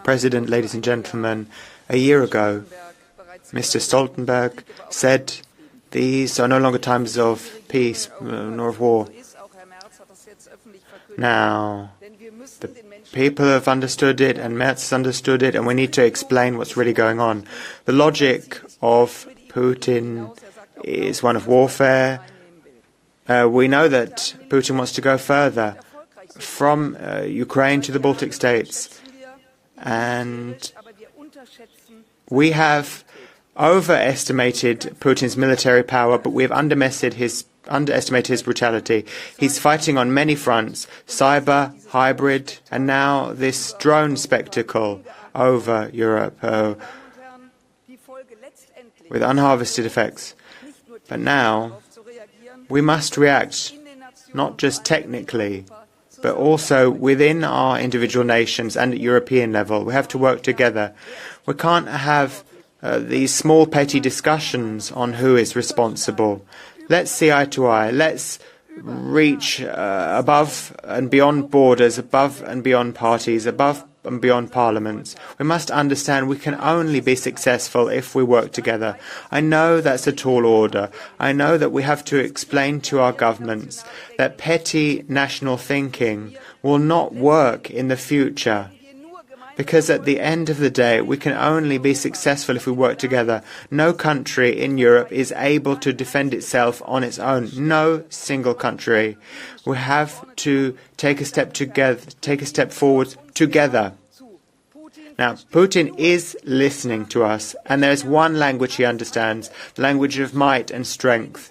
President, ladies and gentlemen, a year ago, Mr. Stoltenberg said these are no longer times of peace nor of war. Now, the people have understood it, and Merz has understood it, and we need to explain what's really going on. The logic of Putin is one of warfare. We know that Putin wants to go further from Ukraine to the Baltic states. And we have overestimated Putin's military power, but we have underestimated his brutality. He's fighting on many fronts, cyber, hybrid, and now this drone spectacle over Europe with unharvested effects. But now we must react not just technically, but also within our individual nations and at European level. We have to work together. We can't have these small petty discussions on who is responsible. Let's see eye to eye. Let's reach above and beyond borders, above and beyond parties, above and beyond parliaments. We must understand we can only be successful if we work together. I know that's a tall order. I know that we have to explain to our governments that petty national thinking will not work in the future. Because at the end of the day, we can only be successful if we work together. No country in Europe is able to defend itself on its own. No single country. We have to take a step forward together. Now, Putin is listening to us, and there is one language he understands, the language of might and strength.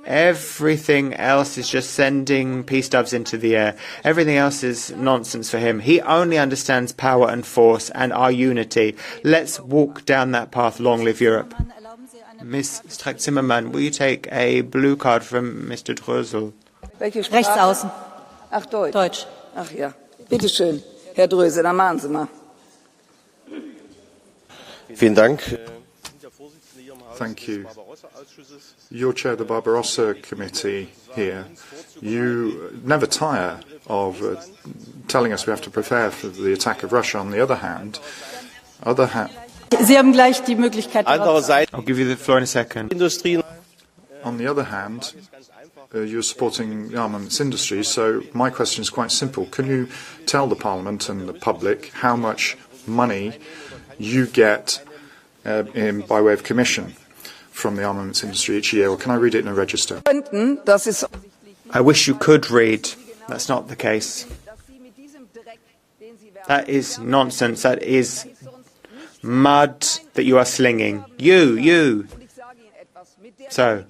Everything else is just sending peace doves into the air. Everything else is nonsense for him. He only understands power and force and our unity. Let's walk down that path. Long live Europe. Ms. Strack-Zimmermann, will you take a blue card from Mr. Drösel? Rechts außen. Ach, Deutsch. Deutsch. Ach ja. Bitte schön, Herr Drösel, dann machen Sie mal. Vielen Dank. Thank you. You're chair of the Barbarossa Committee here. You never tire of telling us we have to prepare for the attack of Russia. On the other hand, Sie haben gleich die Möglichkeit. I'll give you the floor in a second. on the other hand, you're supporting the armaments industry. So my question is quite simple. Can you tell the Parliament and the public how much money you get by way of commission from the armaments industry each year, or can I read it in a register? I wish you could read. That's not the case. That is nonsense. That is mud that you are slinging. You. So,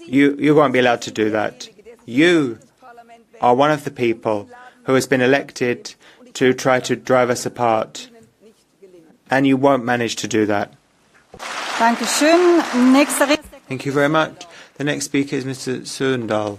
you won't be allowed to do that. You are one of the people who has been elected to try to drive us apart, and you won't manage to do that. Thank you very much. The next speaker is Mr. Sørendahl.